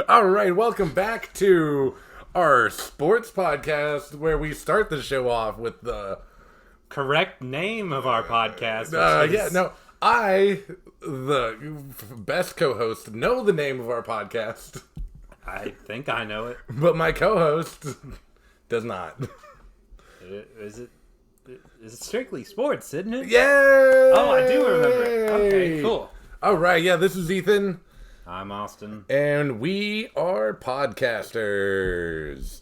All right, welcome back to our sports podcast where we start the show off with the correct name of our podcast. I, the best co-host, know the name of our podcast. I think I know it. But my co-host does not. Is it strictly sports, isn't it? Yeah! Oh, I do remember it. Okay, cool. All right, yeah, this is Ethan. I'm Austin. And we are podcasters.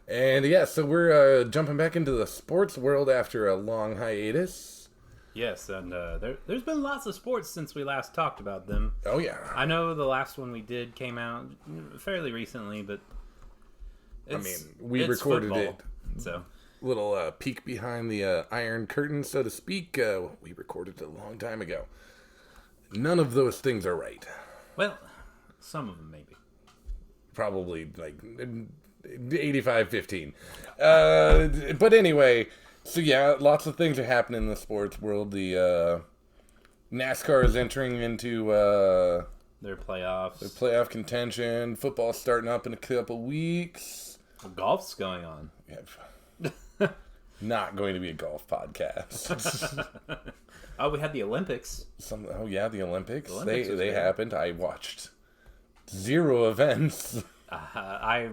And yeah, so we're jumping back into the sports world after a long hiatus. Yes, and there's been lots of sports since we last talked about them. Oh, yeah. I know the last one we did came out fairly recently, but we recorded football, it. So Little peek behind the Iron Curtain, so to speak. We recorded it a long time ago. None of those things are right. Well, some of them maybe. Probably like 85-15. But anyway, so yeah, lots of things are happening in the sports world. The NASCAR is entering into their playoffs. their playoff contention. Football's starting up in a couple weeks. Golf's going on. Yeah. Not going to be a golf podcast. Oh, we had the Olympics. The Olympics. The Olympics They happened. I watched 0 events. I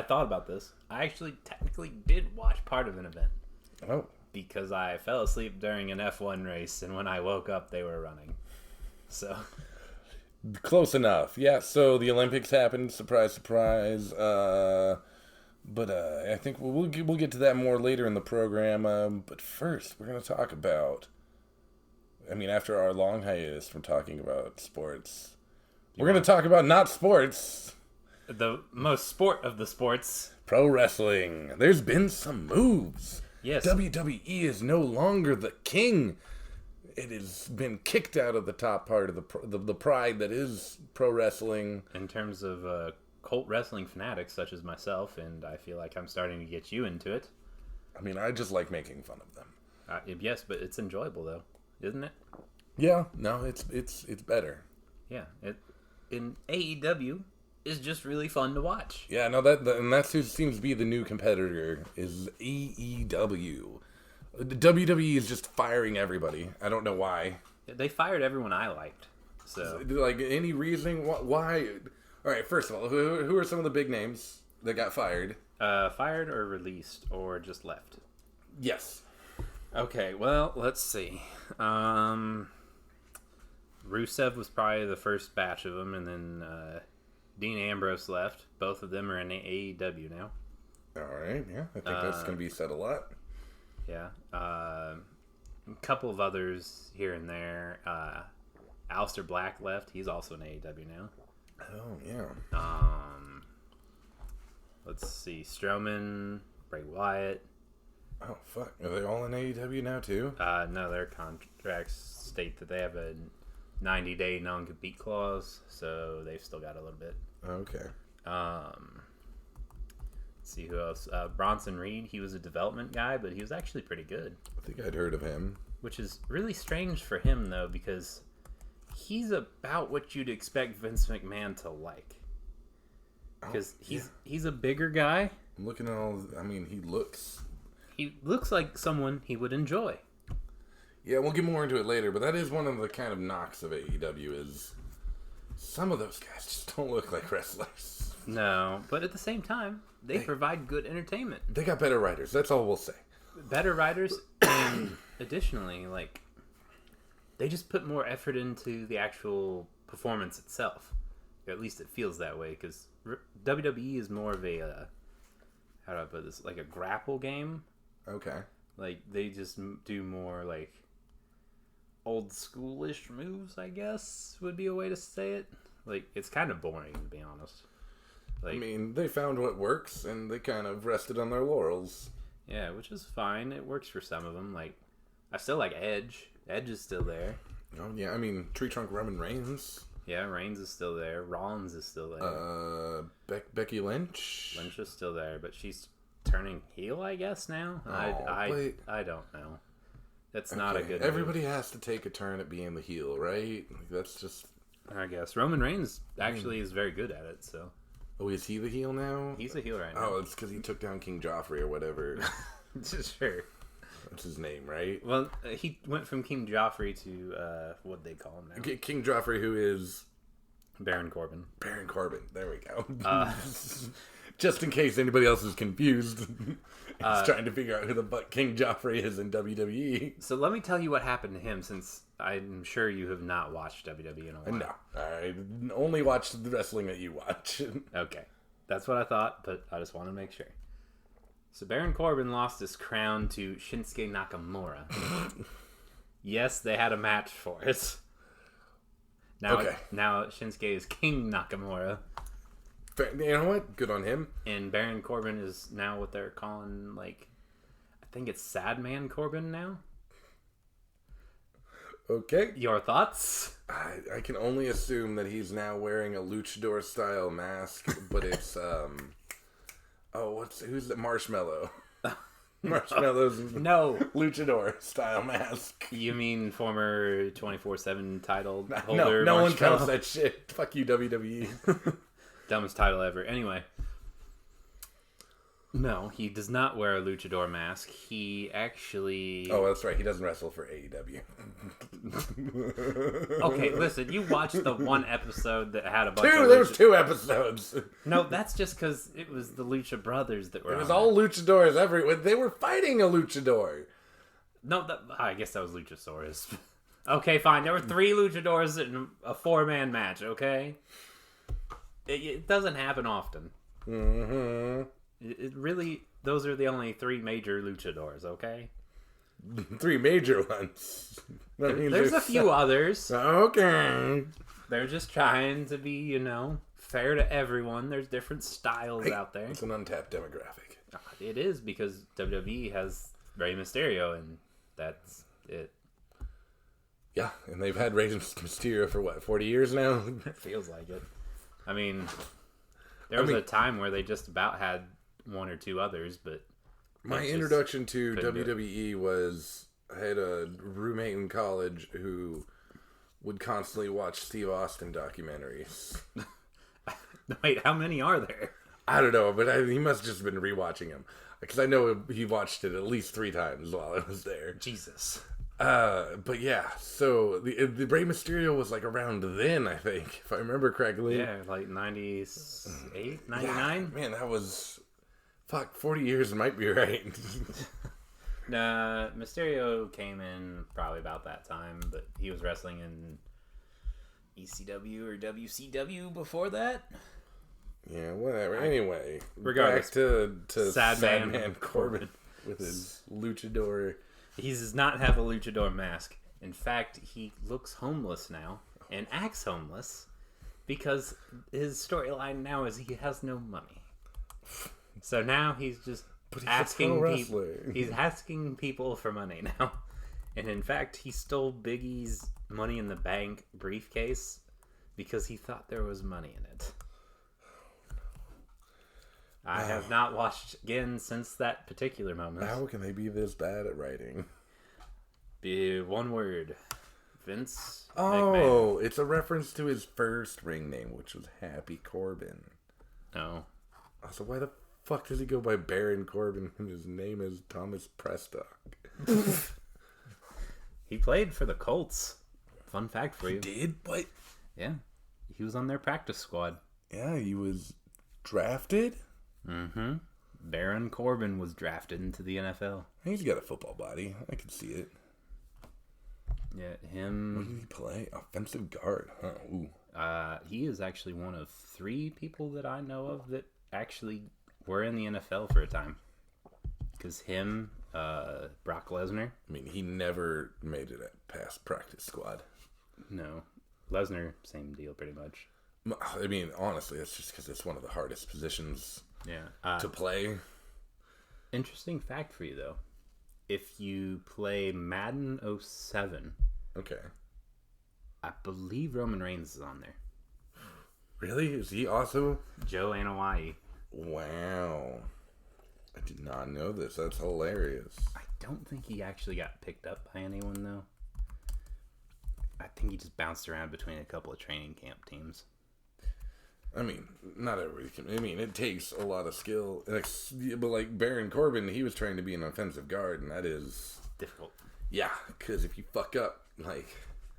thought about this. I actually technically did watch part of an event. Oh. Because I fell asleep during an F1 race, and when I woke up, they were running. So. Close enough. Yeah, so the Olympics happened. Surprise, surprise. But I think we'll get to that more later in the program. But first, we're going to talk about... after our long hiatus from talking about sports, we're going to talk about not sports. The most sport of the sports. Pro wrestling. There's been some moves. Yes. WWE is no longer the king. It has been kicked out of the top part of the pride that is pro wrestling. In terms of cult wrestling fanatics such as myself, and I feel like I'm starting to get you into it. I just like making fun of them. Yes, but it's enjoyable though, isn't it? Yeah, no, it's better. Yeah, in AEW is just really fun to watch. Yeah, no, that's who seems to be the new competitor is AEW. The WWE is just firing everybody. I don't know why. They fired everyone I liked. So, like, any reason why? All right, first of all, who are some of the big names that got fired? Fired or released or just left? Yes. Okay, well, let's see. Rusev was probably the first batch of them, and then Dean Ambrose left. Both of them are in AEW now. All right, yeah. I think that's going to be said a lot. Yeah. A couple of others here and there. Aleister Black left. He's also in AEW now. Oh, yeah. Let's see. Strowman, Bray Wyatt. Oh, fuck. Are they all in AEW now, too? No, their contracts state that they have a 90-day non-compete clause, so they've still got a little bit. Okay. Let's see who else. Bronson Reed, he was a development guy, but he was actually pretty good. I think I'd heard of him. Which is really strange for him, though, because he's about what you'd expect Vince McMahon to like. Because he's a bigger guy. I'm looking at all... he looks... He looks like someone he would enjoy. Yeah, we'll get more into it later, but that is one of the kind of knocks of AEW is some of those guys just don't look like wrestlers. No, but at the same time, they provide good entertainment. They got better writers, that's all we'll say. Better writers, and additionally, they just put more effort into the actual performance itself. Or at least it feels that way, because WWE is more of a, how do I put this, like a grapple game. Okay. They just do more, old schoolish moves, I guess, would be a way to say it. It's kind of boring, to be honest. They found what works, and they kind of rested on their laurels. Yeah, which is fine. It works for some of them. I still like Edge. Edge is still there. Oh, yeah, Tree Trunk Roman Reigns. Yeah, Reigns is still there. Rollins is still there. Becky Lynch. Lynch is still there, but she's turning heel, I guess, now. I don't know. That's not a good Everybody has to take a turn at being the heel, right? That's just... I guess Roman Reigns actually is very good at it. So, Oh, is he the heel now? he's a heel right now. Oh, it's because he took down King Joffrey or whatever. Sure. That's his name, right? Well, he went from King Joffrey to what they call him now, King Joffrey, who is Baron Corbin. Baron Corbin. There we go. Just in case anybody else is confused, he's trying to figure out who the fuck King Joffrey is in WWE. So let me tell you what happened to him, since I'm sure you have not watched WWE in a while. No, I only watch the wrestling that you watch. Okay, that's what I thought, but I just want to make sure. So Baron Corbin lost his crown to Shinsuke Nakamura. Yes, they had a match for it. Now Shinsuke is King Nakamura. You know what? Good on him. And Baron Corbin is now what they're calling, like, I think it's Sad Man Corbin now. Okay. Your thoughts? I can only assume that he's now wearing a luchador style mask, but it's who's the Marshmallow? Marshmallow's No. luchador style mask. You mean former 24/7 title holder? No one Marshmallow? counts that shit. Fuck you, WWE. Dumbest title ever. Anyway. No, he does not wear a luchador mask. He actually... Oh, that's right. He doesn't wrestle for AEW. Okay, listen. You watched the one episode that had a bunch of... There was 2 episodes. No, that's just because it was the Lucha Brothers that were It was on all it. luchadors everywhere. They were fighting a luchador. No, I guess that was Luchasaurus. Okay, fine. There were 3 luchadors in a 4-man match, okay? It doesn't happen often. Mm-hmm. It really... Those are the only 3 major luchadors, okay? 3 major ones. There's a few others. Okay. They're just trying to be, fair to everyone. There's different styles out there. It's an untapped demographic. It is, because WWE has Rey Mysterio, and that's it. Yeah, and they've had Rey Mysterio for, 40 years now? It feels like it. I mean, there was a time where they just about had 1 or 2 others, but... My introduction to WWE was... I had a roommate in college who would constantly watch Steve Austin documentaries. Wait, how many are there? I don't know, but he must have just been rewatching them. Because I know he watched it at least 3 times while I was there. Jesus. But yeah, so the Rey Mysterio was like around then, I think, if I remember correctly. Yeah, like 98, 99? Yeah, man, that was... Fuck, 40 years might be right. Mysterio came in probably about that time, but he was wrestling in ECW or WCW before that. Yeah, whatever. Anyway, regardless, back to Sad Man Corbin with his luchador. He does not have a luchador mask. In fact, he looks homeless now and acts homeless because his storyline now is he has no money. So now he's just asking people. He's asking people for money now, and in fact, he stole Big E's Money in the Bank briefcase because he thought there was money in it. I have not watched again since that particular moment. How can they be this bad at writing? Be one word. Vince Oh, McMahon. it's a reference to his first ring name, which was Happy Corbin. Oh. So why the fuck does he go by Baron Corbin when his name is Thomas Prestock? He played for the Colts. Fun fact for you. Did? What? Yeah. He was on their practice squad. Yeah, he was drafted? Mm-hmm. Baron Corbin was drafted into the NFL. He's got a football body. I can see it. Yeah, him... What did he play? Offensive guard. Huh. Ooh. He is actually one of 3 people that I know of that actually were in the NFL for a time. Because him, Brock Lesnar. I mean, he never made it past practice squad. No. Lesnar, same deal pretty much. I mean, honestly, it's just because it's one of the hardest positions to play. Interesting fact for you, though. If you play Madden 07, okay, I believe Roman Reigns is on there. Really? Is he also? Joe Anoa'i. Wow. I did not know this. That's hilarious. I don't think he actually got picked up by anyone, though. I think he just bounced around between a couple of training camp teams. I mean, not everybody can. I mean, it takes a lot of skill. But like Baron Corbin, he was trying to be an offensive guard, and that is difficult. Yeah, because if you fuck up, like,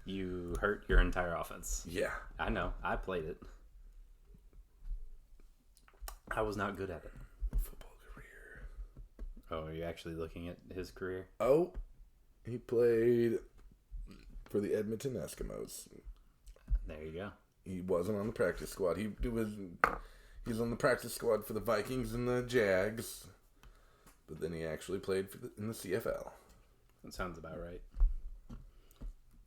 you hurt your entire offense. Yeah, I know. I played it. I was not good at it. Football career. Oh, are you actually looking at his career? Oh, he played for the Edmonton Eskimos. There you go. He wasn't on the practice squad. He was on the practice squad for the Vikings and the Jags, but then he actually played in the CFL. That sounds about right.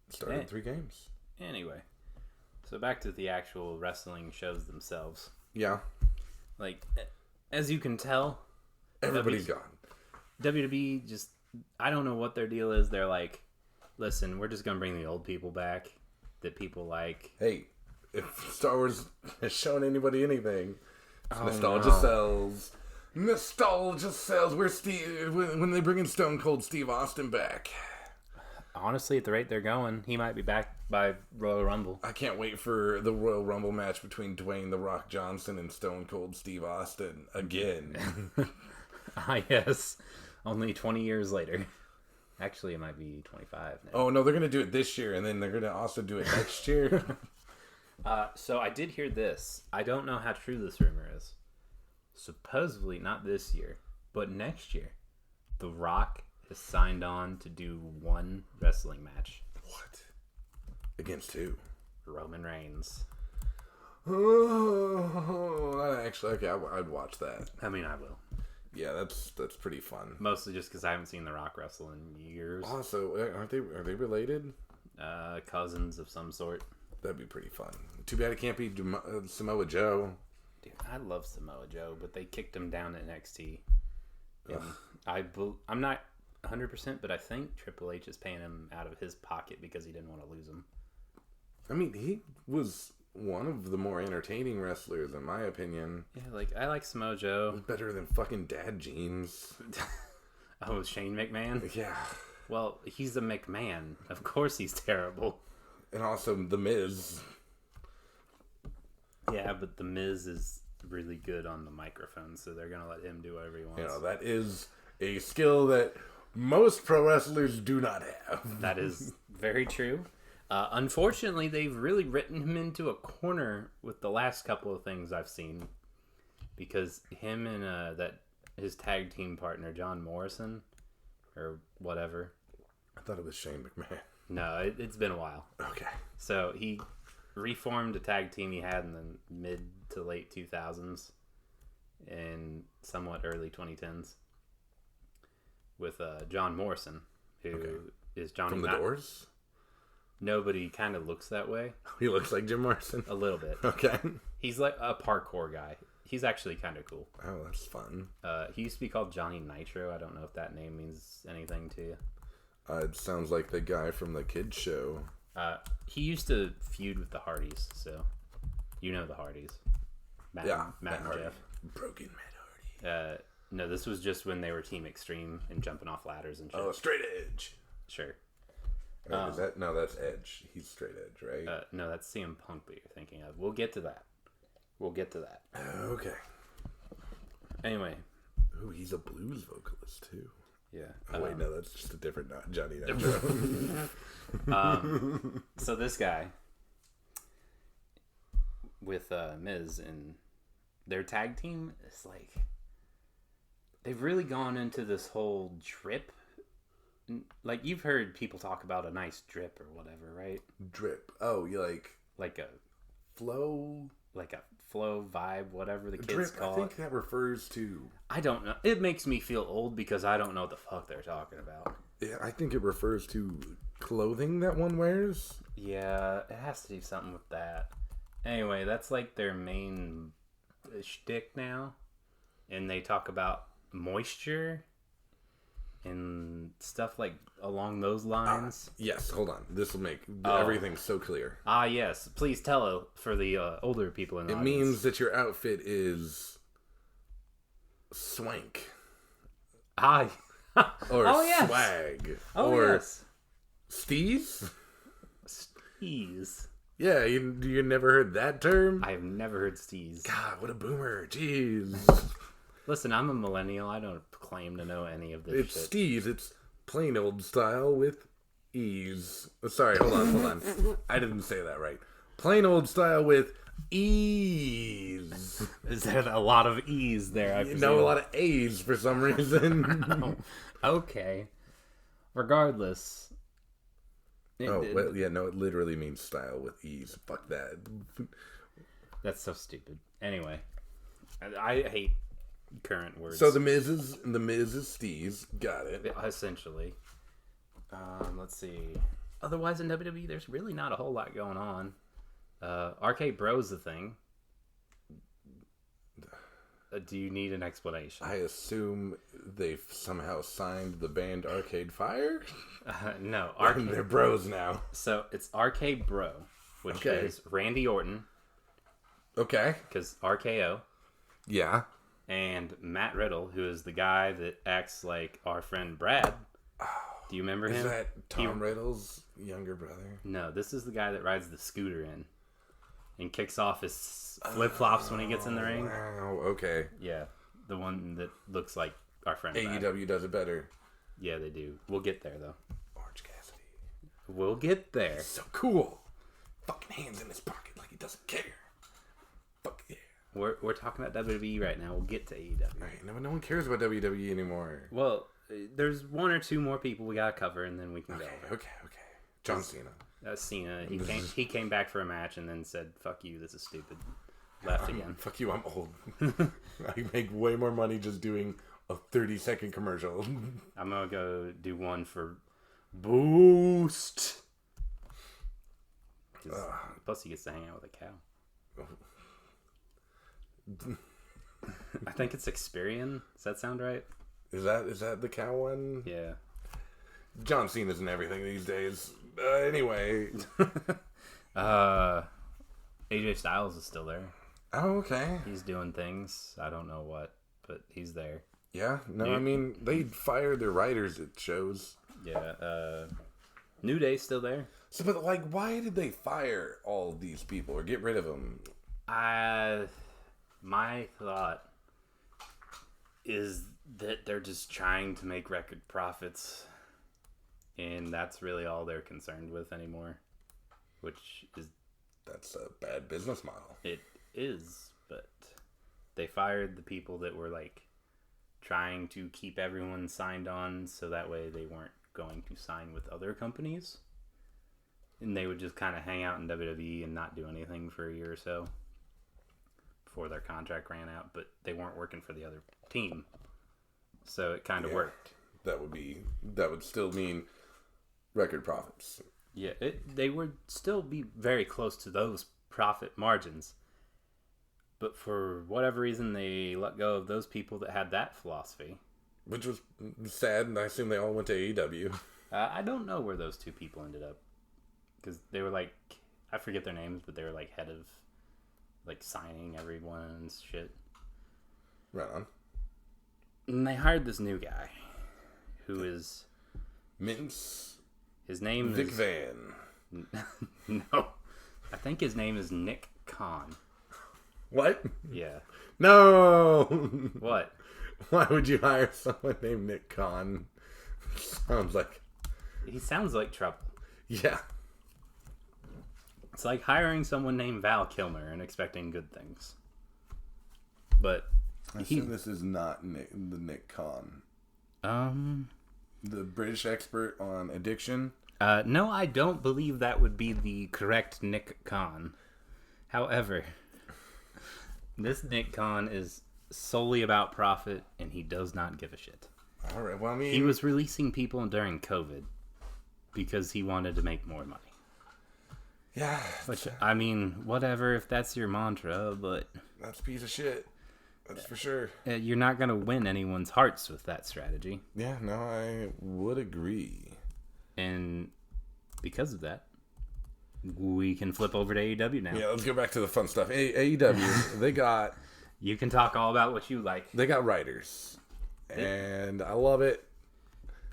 Started 3 games. Anyway, so back to the actual wrestling shows themselves. Yeah. Like, as you can tell, everybody's gone. WWE just, I don't know what their deal is. They're like, listen, we're just going to bring the old people back that people like. Hey, if Star Wars has shown anybody anything, nostalgia sells. Nostalgia sells. Where's when they bring in Stone Cold Steve Austin back? Honestly, at the rate they're going, he might be back by Royal Rumble. I can't wait for the Royal Rumble match between Dwayne "The Rock" Johnson and Stone Cold Steve Austin again. Yes. Only 20 years later. Actually, it might be 25 now. Oh, no, they're going to do it this year, and then they're going to also do it next year. So I did hear this. I don't know how true this rumor is. Supposedly, not this year, but next year, The Rock has signed on to do 1 wrestling match. What? Against who? Roman Reigns. Oh, actually, okay, I'd watch that. I mean, I will. Yeah, that's pretty fun. Mostly just because I haven't seen The Rock wrestle in years. Also, are they related? Cousins of some sort. That'd be pretty fun. Too bad it can't be Samoa Joe. Dude, I love Samoa Joe, but they kicked him down at NXT. I'm not 100%, but I think Triple H is paying him out of his pocket because he didn't want to lose him. I mean, he was one of the more entertaining wrestlers, in my opinion. Yeah, like, I like Samoa Joe. Better than fucking Dad Jeans. Oh, Shane McMahon? Yeah. Well, he's a McMahon. Of course he's terrible. And also The Miz. Yeah, but The Miz is really good on the microphone, so they're going to let him do whatever he wants. You know, that is a skill that most pro wrestlers do not have. That is very true. Unfortunately, they've really written him into a corner with the last couple of things I've seen. Because him and his tag team partner, John Morrison, or whatever. I thought it was Shane McMahon. No, it's been a while. Okay. So he reformed a tag team he had in the mid to late 2000s and somewhat early 2010s with John Morrison, who is Johnny from the Doors. Nobody kind of looks that way. He looks like Jim Morrison a little bit. Okay. He's like a parkour guy. He's actually kind of cool. Oh, that's fun. He used to be called Johnny Nitro. I don't know if that name means anything to you. It sounds like the guy from the kids show. He used to feud with the Hardys, so you know the Hardys. Matt and Hardy. Jeff. Broken Matt Hardy. No, this was just when they were Team Extreme and jumping off ladders and shit. Oh, Straight Edge. Sure. Is that no? That's Edge. He's Straight Edge, right? No, that's CM Punk that you're thinking of. We'll get to that. Okay. Anyway. Ooh, he's a blues vocalist too. Yeah. Oh wait, no, that's just a different Johnny Nitro. So this guy with Miz and their tag team is like, they've really gone into this whole drip. Like, you've heard people talk about a nice drip or whatever, right? Drip. Oh, you like a flow, like a flow vibe, whatever the kids drip, call it. I think that refers to. I don't know. It makes me feel old because I don't know what the fuck they're talking about. Yeah, I think it refers to clothing that one wears. Yeah, it has to do something with that. Anyway, that's like their main shtick now, and they talk about moisture and stuff like along those lines. Yes, hold on. This will make everything so clear. Yes. Please tell for the older people in the audience. It means that your outfit is swank. Or Or yes. swag. Oh, or yes. steez. Steez. Yeah, you never heard that term? I have never heard Steez. God, what a boomer. Jeez. Listen, I'm a millennial. I don't claim to know any of this It's shit. Steez. It's plain old style with ease. Sorry, hold on. I didn't say that right. Plain old style with ease. Is there a lot of E's there? I No, a lot of A's for some reason. Okay. Regardless. It literally means style with ease. Fuck that. That's so stupid. Anyway, I hate current words. So the Miz is Steez. Got it. Essentially. Let's see. Otherwise, in WWE, there's really not a whole lot going on. RK Bro's the thing. Do you need an explanation? I assume they've somehow signed the band Arcade Fire? No. And they're bros now. So it's RK Bro, which is Randy Orton. Okay. Because RKO. Yeah. And Matt Riddle, who is the guy that acts like our friend Brad. Do you remember him? Is that Tom Riddle's younger brother? No, this is the guy that rides the scooter in and kicks off his flip-flops when he gets in the ring. Wow, okay. Yeah, the one that looks like our friend AEW Brad. does it better. Yeah, they do. We'll get there, though. Orange Cassidy. We'll get there. So cool. Fucking hands in his pocket like he doesn't care. Fuck yeah. We're talking about WWE right now. We'll get to AEW. Right, no one cares about WWE anymore. Well, there's one or two more people we gotta cover, and then we can go. Okay. John Cena. Cena. He came back for a match and then said, "Fuck you, this is stupid." Left again. Fuck you, I'm old. I make way more money just doing a 30-second commercial. I'm gonna go do one for Boost. Plus, he gets to hang out with a cow. I think it's Experian. Does that sound right? Is that the cow one? Yeah. John Cena's in everything these days. Anyway. AJ Styles is still there. Oh, okay. He's doing things. I don't know what, but he's there. Yeah. No, I mean, they fired their writers, it shows. Yeah. New Day's still there. So, but like, why did they fire all these people or get rid of them? My thought is that they're just trying to make record profits, and that's really all they're concerned with anymore, That's a bad business model. It is, but they fired the people that were like trying to keep everyone signed on so that way they weren't going to sign with other companies, and they would just kind of hang out in WWE and not do anything for a year or so before their contract ran out, but they weren't working for the other team, so it kind of worked. That would still mean record profits. Yeah, they would still be very close to those profit margins, but for whatever reason they let go of those people that had that philosophy, Which was sad, and I assume they all went to AEW. I don't know where those two people ended up, because they were like, I forget their names, but they were like head of like signing everyone's shit. Right on. And they hired this new guy who is Mince. His name Vic is Van. No, I think his name is Nick Khan. What? Yeah. No. What? Why would you hire someone named Nick Khan? He sounds like trouble. Yeah. It's like hiring someone named Val Kilmer and expecting good things. But I assume this is not Nick Khan. The British expert on addiction. No, I don't believe that would be the correct Nick Khan. However, this Nick Khan is solely about profit, and he does not give a shit. All right. Well, I mean, he was releasing people during COVID because he wanted to make more money. Yeah. Which, I mean, whatever if that's your mantra, but that's a piece of shit. That's for sure. You're not going to win anyone's hearts with that strategy. Yeah, no, I would agree. And because of that, we can flip over to AEW now. Yeah, let's go back to the fun stuff. AEW, they got... You can talk all about what you like. They got writers. And I love it.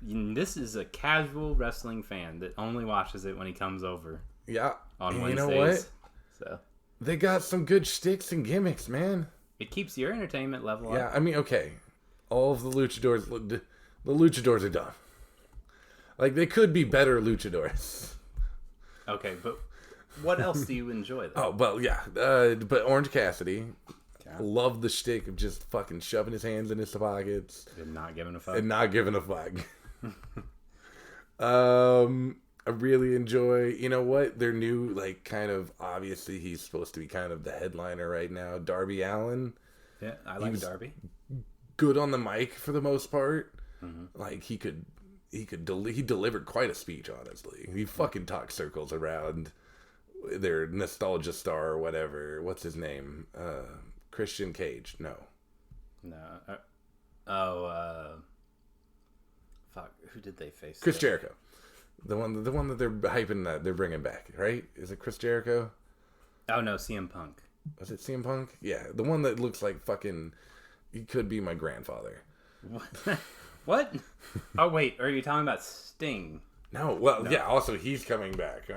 This is a casual wrestling fan that only watches it when he comes over Yeah. on And Wednesdays. you know what? So They got some good shticks and gimmicks, man. it keeps your entertainment level Yeah, up. I mean, okay. All of the luchadors, the luchadors are done. Like, they could be better luchadors. Okay, but what else do you enjoy, though? Oh, well, yeah. But Orange Cassidy, Yeah. loved the shtick of just fucking shoving his hands in his pockets And not giving a fuck. and not giving a fuck. I really enjoy, you know what? Their new, like, kind of, obviously he's supposed to be kind of the headliner right now. Darby Allin. Yeah, I like was- Darby. Good on the mic for the most part. Like, he delivered quite a speech, honestly. He fucking talked circles around their nostalgia star or whatever. What's his name? Christian Cage. No. No. Fuck. Who did they face? Chris Jericho. The one that they're hyping that they're bringing back, right? Is it Chris Jericho? Oh no, CM Punk. Was it CM Punk? Yeah, the one that looks like fucking. He could be my grandfather. What? Oh wait, are you talking about Sting? No, well, yeah. Also, he's coming back.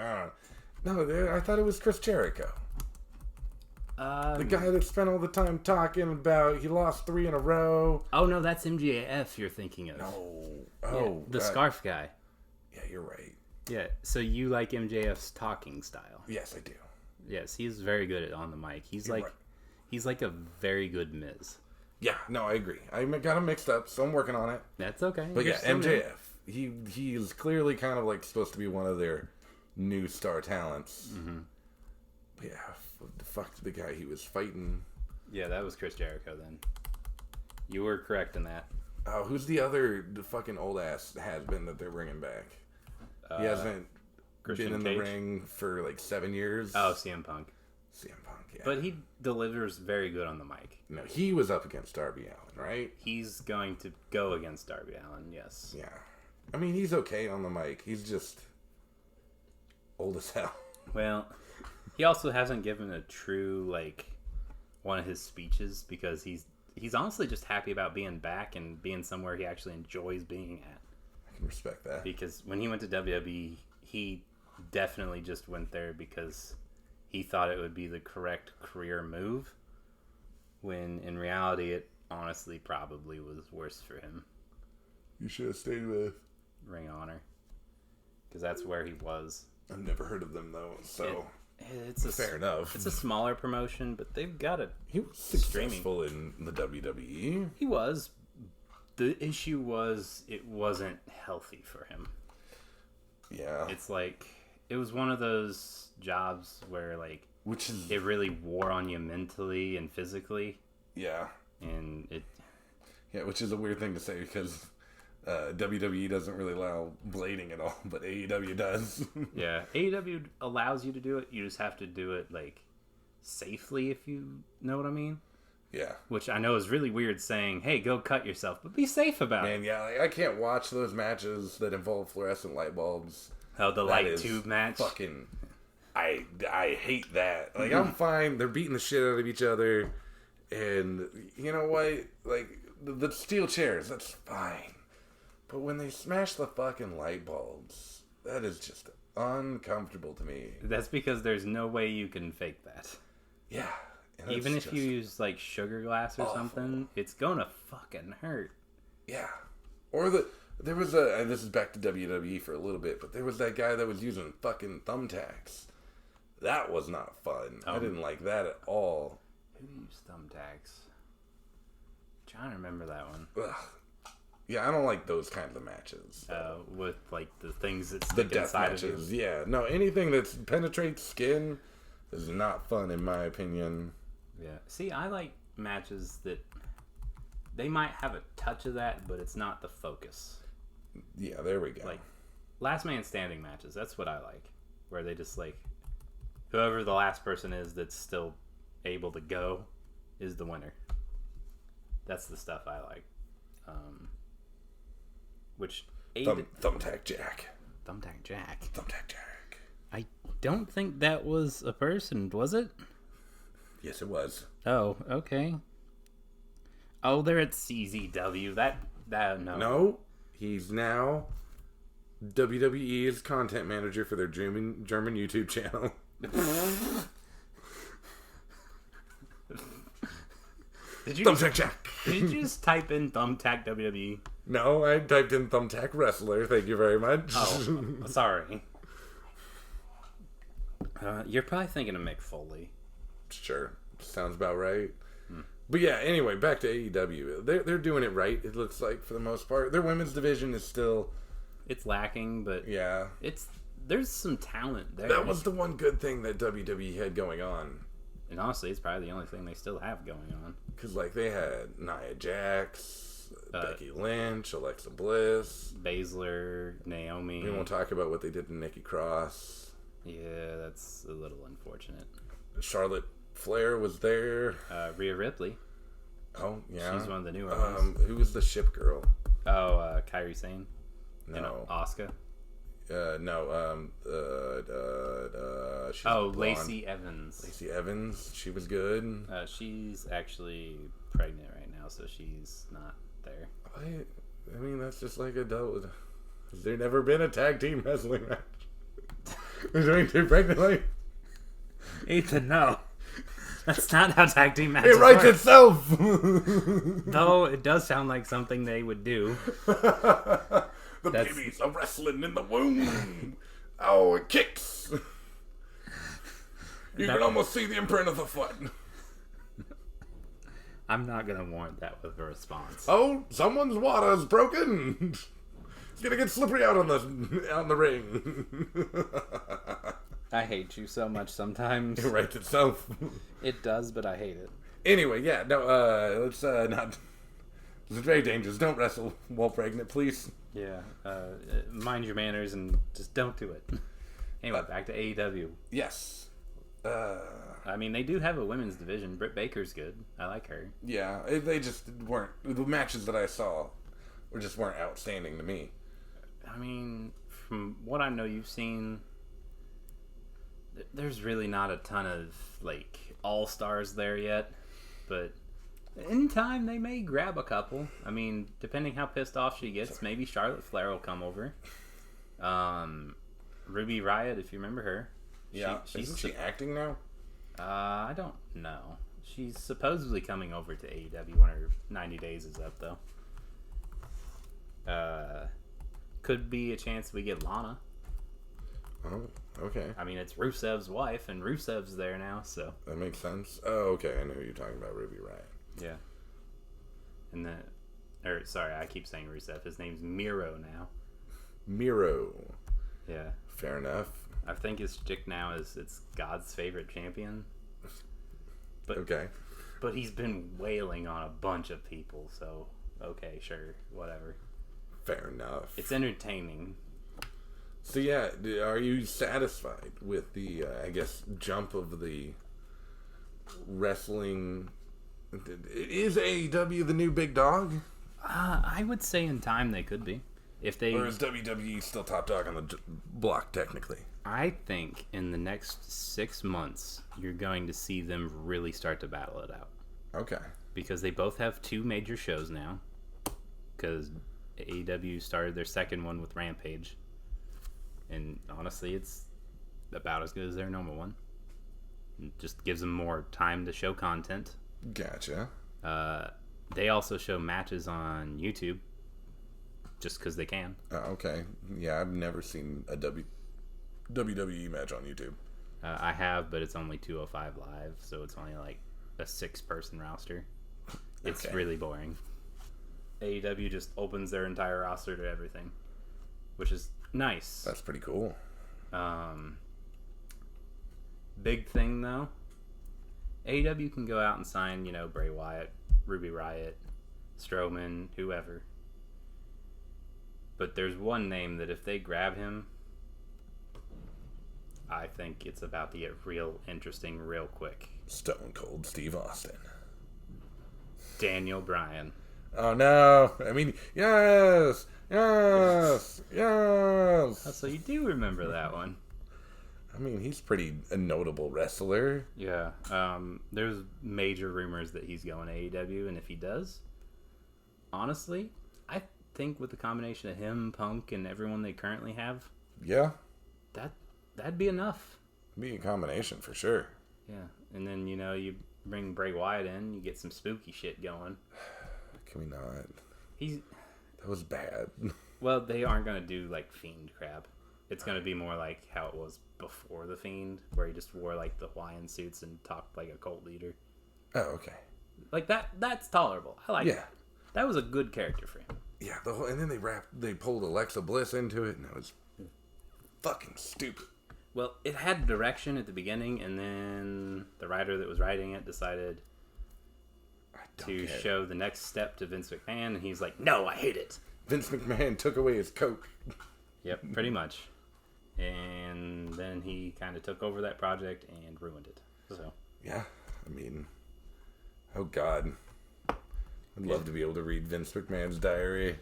No, I thought it was Chris Jericho, the guy that spent all the time talking about he lost 3 in a row. Oh no, that's MJF you're thinking of. Oh, the scarf guy. Yeah, you're right. Yeah, so you like MJF's talking style. Yes, I do. Yes, he's very good at on the mic. He's You're like right. he's like a very good Miz. Yeah, no, I agree. I got him mixed up, so I'm working on it. That's okay. But You're yeah, still new. MJF. He is clearly kind of like supposed to be one of their new star talents. Mm-hmm. But yeah, fuck the guy he was fighting. Yeah, that was Chris Jericho then. You were correct in that. Oh, who's the fucking old ass has been that they're bringing back? He hasn't Christian been in Cage? the ring for like 7 years. Oh, CM Punk. CM Punk, yeah. But he delivers very good on the mic. No, he was up against Darby Allin, right? He's going to go against Darby Allin, yes. Yeah. I mean, he's okay on the mic. He's just old as hell. Well, he also hasn't given a true, like, one of his speeches because he's honestly just happy about being back and being somewhere he actually enjoys being at. I can respect that. Because when he went to WWE, he definitely just went there because he thought it would be the correct career move, when in reality it honestly probably was worse for him. You should have stayed with Ring of Honor. Because that's where he was. I've never heard of them though, so It's a fair enough. It's a smaller promotion, but they've got it. He was streaming. successful in the WWE. He was. The issue was it wasn't healthy for him. Yeah, It's like it was one of those jobs where like which is it really wore on you mentally and physically, yeah, and it which is a weird thing to say because WWE doesn't really allow blading at all, but AEW does. yeah. AEW allows you to do it. You just have to do it like safely, if you know what I mean. Yeah, Which I know is really weird saying, "Hey, go cut yourself," but be safe about it. man. Yeah, like, I can't watch those matches that involve fluorescent light bulbs. Oh, the That light is tube match. Fucking, I hate that. Like, I'm fine. They're beating the shit out of each other, and you know what? Like the steel chairs, that's fine. But when they smash the fucking light bulbs, that is just uncomfortable to me. That's because there's no way you can fake that. Yeah. and Even it's if you just- use like sugar glass or awful. something, it's gonna fucking hurt. Yeah. Or there was and this is back to WWE for a little bit, but there was that guy that was using fucking thumbtacks. That was not fun. I didn't like that at all. Who used thumbtacks? Trying to remember that one. Ugh. Yeah, I don't like those kinds of matches. With like the things that The stick death inside of you. matches, yeah. No, anything that penetrates skin is not fun in my opinion. Yeah. See, I like matches that they might have a touch of that, but it's not the focus. Yeah, there we go. Like last man standing matches. That's what I like, where they just like whoever the last person is that's still able to go is the winner. That's the stuff I like. Which Thumbtack Jack. Thumbtack Jack. Thumbtack Jack. I don't think that was a person, was it? Yes, it was. Oh, okay. Oh, they're at CZW. That no. No, he's now WWE is content manager for their German YouTube channel. Did you Thumbtack Jack. Did you just type in thumbtack WWE? No, I typed in thumbtack wrestler. Thank you very much. Oh, sorry. You're probably thinking of Mick Foley. Sure, sounds about right. But yeah, anyway, back to AEW. They're doing it right. It looks like for the most part, their women's division is still. It's lacking, but Yeah, there's some talent there. that was the one good thing that WWE had going on. And honestly, it's probably the only thing they still have going on. Because, like, they had Nia Jax, Becky Lynch, Alexa Bliss. Baszler, Naomi. We won't talk about what they did to Nikki Cross. Yeah, that's a little unfortunate. Charlotte Flair was there. Rhea Ripley. Oh, yeah. She's one of the newer ones. Who was the ship girl? Oh, Kairi Sane. No. Asuka. No. She's blonde. Lacey Evans. Lacey Evans. She was good. She's actually pregnant right now, so she's not there. I mean, that's just like a double. Has there never been a tag team wrestling match? They're doing two pregnant ladies. Ethan, no. That's not how tag team matches It writes work. itself! Though it does sound like something they would do. The babies are wrestling in the womb. Oh, it kicks. You can almost see the imprint of the foot. I'm not going to warrant that with a response. Oh, someone's water is broken. It's gonna get slippery out on the ring. I hate you so much sometimes. It writes itself. It does, but I hate it. Anyway, yeah, no, let's not. It's very dangerous. Don't wrestle while pregnant, please. Yeah, mind your manners and just don't do it. Anyway, back to AEW. Yes. I mean, they do have a women's division. Britt Baker's good. I like her. Yeah, they just weren't. The matches that I saw just weren't outstanding to me. I mean, from what I know you've seen, there's really not a ton of, like, all-stars there yet. But in time, they may grab a couple. I mean, depending how pissed off she gets, maybe Charlotte Flair will come over. Ruby Riott, if you remember her. Yeah, isn't she acting now? I don't know. She's supposedly coming over to AEW when her 90 days is up, though. Could be a chance we get Lana. Oh, okay. I mean, it's Rusev's wife, and Rusev's there now, so. That makes sense. Oh, okay. I know who you're talking about, Ruby Riott. Yeah. And sorry, I keep saying Rusev. His name's Miro now. Miro. Yeah. Fair enough. I think his shtick now is it's God's favorite champion. But, okay. But he's been wailing on a bunch of people, so okay, sure, whatever. Fair enough. It's entertaining. So yeah, are you satisfied with the, I guess, jump of the wrestling? Is AEW the new big dog? I would say in time they could be. If they, or is WWE still top dog on the block technically? I think in the next 6 months, you're going to see them really start to battle it out. Okay. Because they both have 2 major shows now. Because AEW started their second one with Rampage. And honestly, it's about as good as their normal one. It just gives them more time to show content. Gotcha. They also show matches on YouTube. Just because they can. Okay. Yeah, I've never seen a WWE match on YouTube. I have, but it's only 205 live, so it's only like a 6-person roster. It's really boring. AEW just opens their entire roster to everything, which is nice. That's pretty cool. Big thing though, AEW can go out and sign, Bray Wyatt, Ruby Riott, Strowman, whoever. But there's one name that if they grab him, I think it's about to get real interesting real quick. Stone Cold Steve Austin. Daniel Bryan. Oh no! I mean, yes! Oh, so you do remember that one. I mean, he's a notable wrestler. Yeah. There's major rumors that he's going to AEW, and if he does, honestly, think with the combination of him, Punk, and everyone they currently have, Yeah. that'd be enough. Be a combination for sure. Yeah, and then you bring Bray Wyatt in, you get some spooky shit going. Can we not? That was bad. Well, they aren't gonna do like Fiend crap. It's gonna be more like how it was before the Fiend, where he just wore like the Hawaiian suits and talked like a cult leader. Oh, okay. Like that's tolerable. I like Yeah. that. That was a good character for him. Yeah, and then they pulled Alexa Bliss into it, and it was fucking stupid. Well, it had direction at the beginning, and then the writer that was writing it decided to show the next step to Vince McMahon, and he's like, "No, I hate it." Vince McMahon took away his Coke. Yep, pretty much. And then he kind of took over that project and ruined it. So yeah, I mean, oh god, I'd love to be able to read Vince McMahon's diary.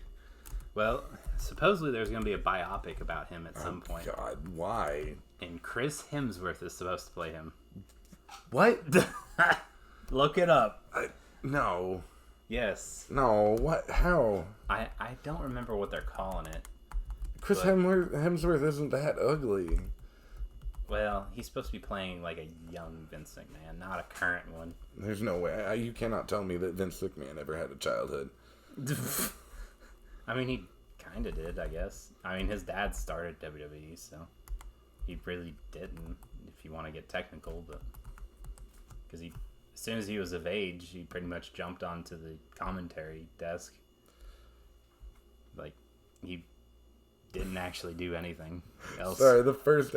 Well, supposedly there's going to be a biopic about him at some point. God, why? And Chris Hemsworth is supposed to play him. What? Look it up. No. Yes. No, what? How? I don't remember what they're calling it. Chris Hemsworth isn't that ugly. Well, he's supposed to be playing like a young Vince McMahon, not a current one. There's no way. You cannot tell me that Vince McMahon ever had a childhood. I mean, he kind of did, I guess. I mean, his dad started WWE, so he really didn't, if you want to get technical, but because as soon as he was of age, he pretty much jumped onto the commentary desk. Like, he didn't actually do anything else. Sorry, the first...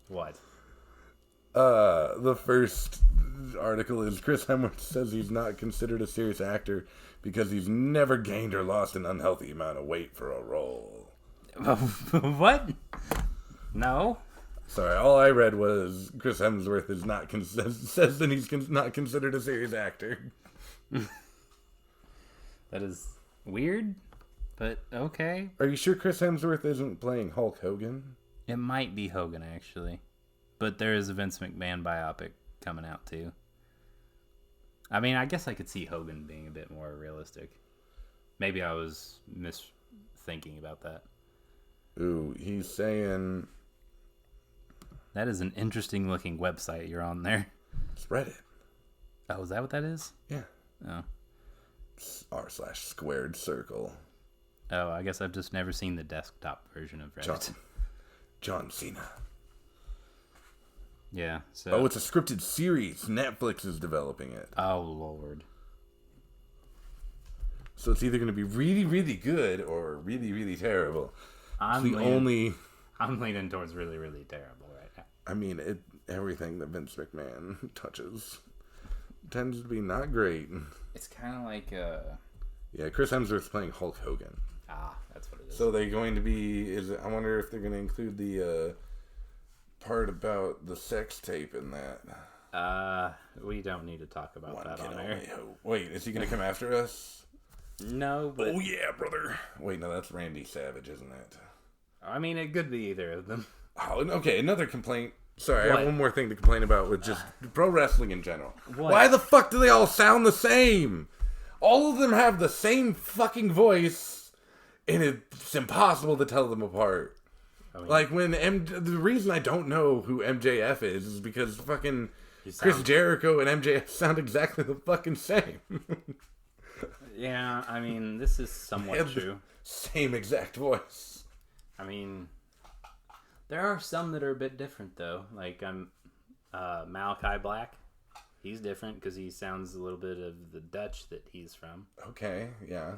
What? The first article is Chris Hemsworth says he's not considered a serious actor because he's never gained or lost an unhealthy amount of weight for a role. What? No. Sorry, all I read was Chris Hemsworth is says that he's not considered a serious actor. That is weird, but okay. Are you sure Chris Hemsworth isn't playing Hulk Hogan? It might be Hogan, actually. But there is a Vince McMahon biopic coming out, too. I mean, I guess I could see Hogan being a bit more realistic. Maybe I was misthinking about that. Ooh, he's saying... That is an interesting looking website you're on there. It's Reddit. Oh, is that what that is? Yeah. Oh. r/squared circle. Oh, I guess I've just never seen the desktop version of Reddit. John Cena. Yeah, so... Oh, it's a scripted series. Netflix is developing it. Oh, Lord. So it's either going to be really, really good or really, really terrible. I'm leaning towards really, really terrible right now. I mean, everything that Vince McMahon touches tends to be not great. It's kind of like... Yeah, Chris Hemsworth's playing Hulk Hogan. Ah, that's what it is. So they're going to be... I wonder if they're going to include the part about the sex tape in that. We don't need to talk about that on air. Wait, is he going to come after us? No, but... Oh, yeah, brother. Wait, no, that's Randy Savage, isn't it? I mean, it could be either of them. Oh, okay, another complaint. Sorry, What? I have one more thing to complain about with just pro wrestling in general. What? Why the fuck do they all sound the same? All of them have the same fucking voice, and it's impossible to tell them apart. I mean, like, when the reason I don't know who MJF is because fucking Chris Jericho and MJF sound exactly the fucking same. Yeah, I mean, this is somewhat true. Same exact voice. I mean, there are some that are a bit different, though. Like, Malachi Black. He's different because he sounds a little bit of the Dutch that he's from. Okay, yeah.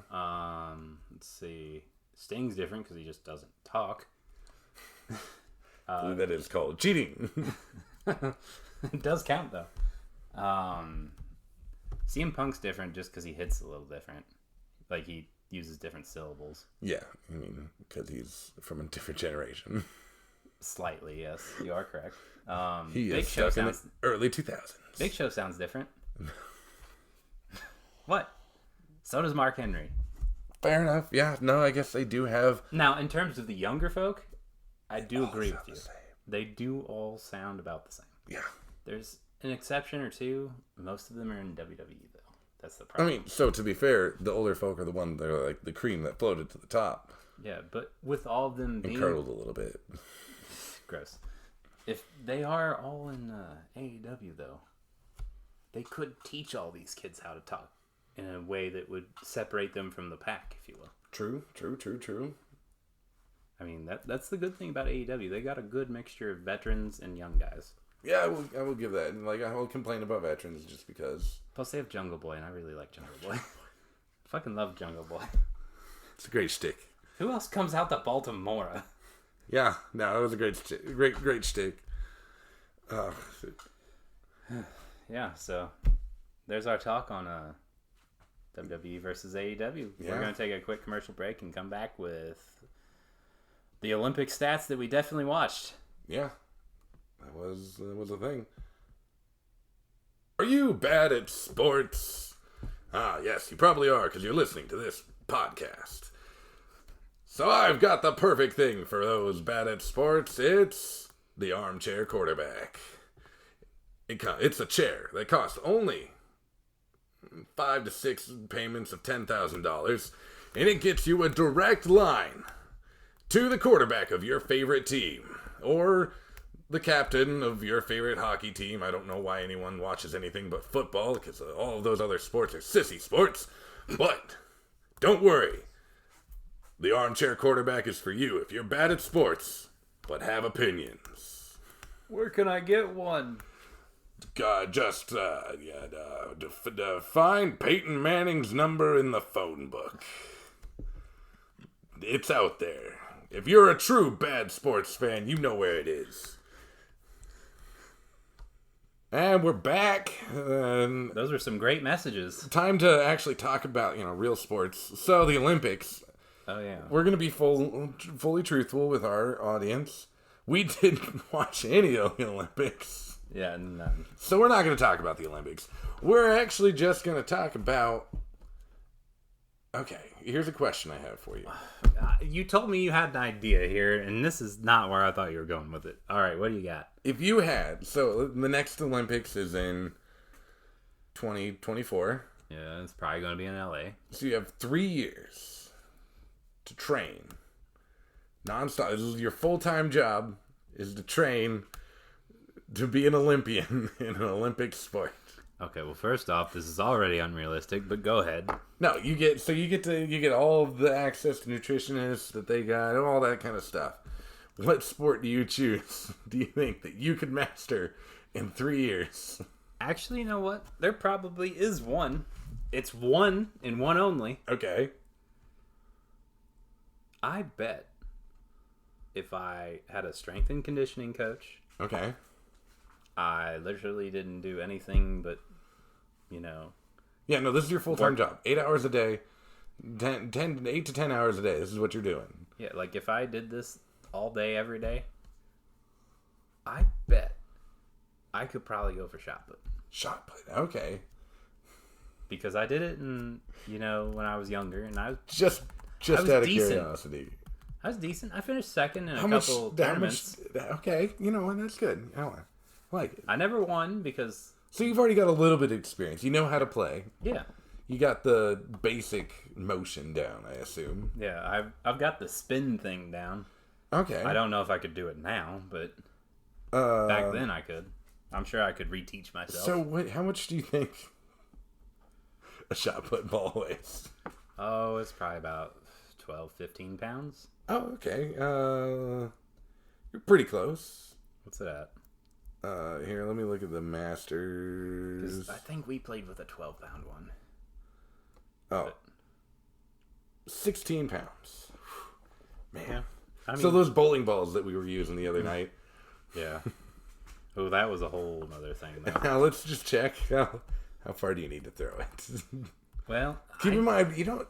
Let's see. Sting's different because he just doesn't talk. That is called cheating. It does count, though. CM Punk's different just because he hits a little different. Like, he uses different syllables. Yeah, I mean, because he's from a different generation. Slightly, yes. You are correct. He Big is Show stuck in the early 2000s. Big Show sounds different. What? So does Mark Henry. Fair enough. Yeah, no, I guess they do have... Now, in terms of the younger folk, I do agree with you. They do all sound about the same. Yeah. There's an exception or two. Most of them are in WWE, though. That's the I mean, so to be fair, the older folk are the ones that are like the cream that floated to the top. Yeah, but with all of them being... And curdled a little bit. Gross. If they are all in AEW, though, they could teach all these kids how to talk in a way that would separate them from the pack, if you will. True. I mean, that's the good thing about AEW. They got a good mixture of veterans and young guys. Yeah, I will give that. Like, I will complain about veterans just because. Plus, they have Jungle Boy, and I really like Jungle Boy. Fucking love Jungle Boy. It's a great shtick. Who else comes out to Baltimore? Yeah, no, it was a great shtick. Yeah, so there's our talk on WWE versus AEW. Yeah. We're going to take a quick commercial break and come back with the Olympic stats that we definitely watched. Yeah, that was a thing. Are you bad at sports? Ah, yes, you probably are because you're listening to this podcast. So I've got the perfect thing for those bad at sports. It's the armchair quarterback. It's a chair that costs only 5 to 6 payments of $10,000, and it gets you a direct line to the quarterback of your favorite team, or the captain of your favorite hockey team. I don't know why anyone watches anything but football, because all of those other sports are sissy sports, but don't worry. The armchair quarterback is for you if you're bad at sports, but have opinions. Where can I get one? Find Peyton Manning's number in the phone book. It's out there. If you're a true bad sports fan, you know where it is. And we're back. Those were some great messages. Time to actually talk about, real sports. So the Olympics. Oh, yeah. We're going to be fully truthful with our audience. We didn't watch any of the Olympics. Yeah, none. So we're not going to talk about the Olympics. We're actually just going to talk about... Okay, here's a question I have for you. You told me you had an idea here, and this is not where I thought you were going with it. All right, what do you got? If you had... So the next Olympics is in 2024. Yeah, it's probably going to be in LA. So you have 3 years to train nonstop. This is your full-time job, is to train to be an Olympian in an Olympic sport. Okay, well, first off, this is already unrealistic, but go ahead. No, you get all of the access to nutritionists that they got and all that kind of stuff. What sport do you choose? Do you think that you could master in 3 years? Actually, you know what? There probably is one. It's one and one only. Okay. I bet if I had a strength and conditioning coach. Okay. I literally didn't do anything but, Yeah, no, this is your full-time job. 8 hours a day, 8 to 10 hours a day. This is what you're doing. Yeah, like if I did this all day, every day, I bet I could probably go for shot put. Shot put, okay. Because I did it when I was younger, and I was Just I was out of decent. curiosity. I was decent. I finished second in a couple tournaments. Okay, that's good. I like it. I never won because... So you've already got a little bit of experience. You know how to play. Yeah. You got the basic motion down, I assume. Yeah, I've got the spin thing down. Okay. I don't know if I could do it now, but back then I could. I'm sure I could reteach myself. So how much do you think a shot put ball weighs? Oh, it's probably about 12, 15 pounds. Oh, okay. You're pretty close. What's it at? Here, let me look at the Masters. I think we played with a 12-pound one. Oh. 16 pounds. Man. Yeah. I mean, So those bowling balls that we were using the other night. Yeah. Oh, that was a whole other thing, though. Now let's just check. How far do you need to throw it? Well, Keep in mind, you don't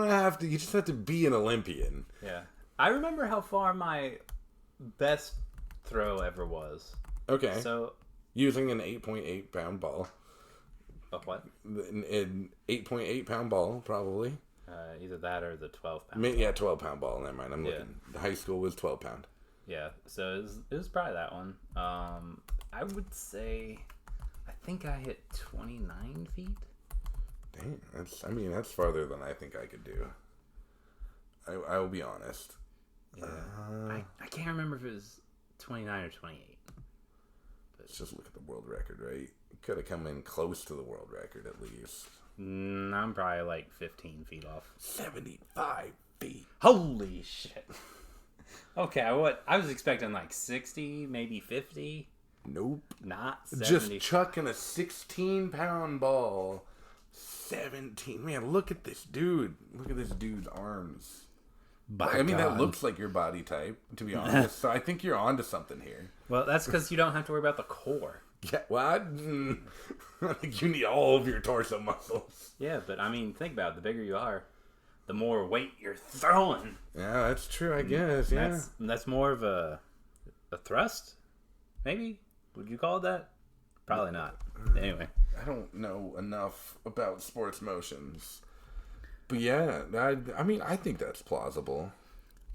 have to. You just have to be an Olympian. Yeah. I remember how far my best throw ever was. Okay. So, Using an 8.8 pound ball. a what? An 8.8 pound ball, probably. Either that or the 12-pound. Yeah, 12 pound ball. Never mind. I'm Yeah. looking. The high school was 12 pound. Yeah. So it was probably that one. I would say, I think I hit 29 feet. Dang, that's farther than I think I could do. I will be honest. Yeah. I can't remember if it was 29 or 28. Let's just look at the world record, right? Could have come in close to the world record at least. I'm probably like 15 feet off. 75 feet. Holy shit. Okay, I was expecting like 60, maybe 50. Nope. Not 70. Just chucking a 16-pound ball. 17. Man, look at this dude. Look at this dude's arms. That looks like your body type, to be honest. So I think you're onto something here. Well, that's because you don't have to worry about the core. Yeah, well, I think you need all of your torso muscles. Yeah, but think about it. The bigger you are, the more weight you're throwing. Yeah, that's true, I guess. Yeah, that's more of a thrust, maybe. Would you call it that? Probably not. Anyway, I don't know enough about sports motions, but yeah, I think that's plausible.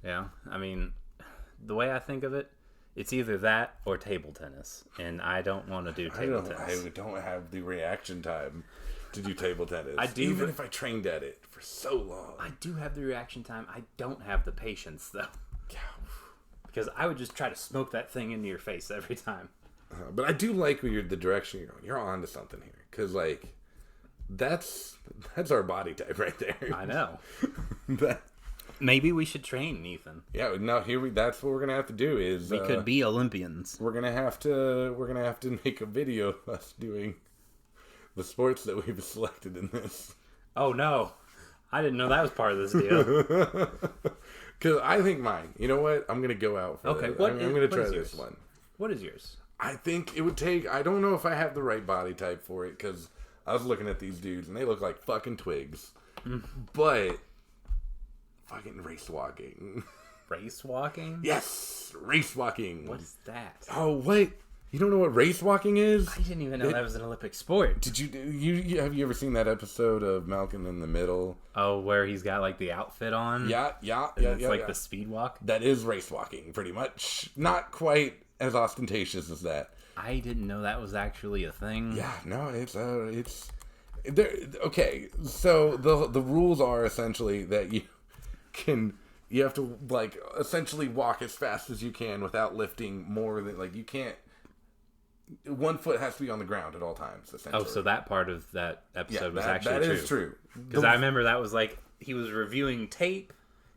Yeah, the way I think of it, it's either that or table tennis, and I don't want to do table tennis. I don't have the reaction time to do table tennis. I do, even if I trained at it for so long. I do have the reaction time. I don't have the patience though. Yeah. Because I would just try to smoke that thing into your face every time. But I do like the direction you're going. You're on to something here, because that's our body type right there. I know. Maybe we should train, Ethan. Yeah, no. That's what we're gonna have to do. Is we could be Olympians. We're gonna have to make a video of us doing the sports that we've selected in this. Oh no, I didn't know that was part of this deal. Because I think mine. You know what? I'm gonna go out for okay. This. I'm gonna try this one. What is yours? I think it would take. I don't know if I have the right body type for it, because I was looking at these dudes and they look like fucking twigs. But fucking race walking. Race walking? Yes, race walking. What is that? Oh wait, you don't know what race walking is? I didn't even know that was an Olympic sport. Did you have you ever seen that episode of Malcolm in the Middle? Oh, where he's got like the outfit on? Yeah. It's like the speed walk? That is race walking, pretty much. Not quite as ostentatious as that. I didn't know that was actually a thing. Yeah, no, it's there. Okay, so the rules are essentially that you have to essentially walk as fast as you can without lifting more than you can't. One foot has to be on the ground at all times. Essentially. Oh, so that part of that episode was actually true. That is true. Because I remember that was he was reviewing tape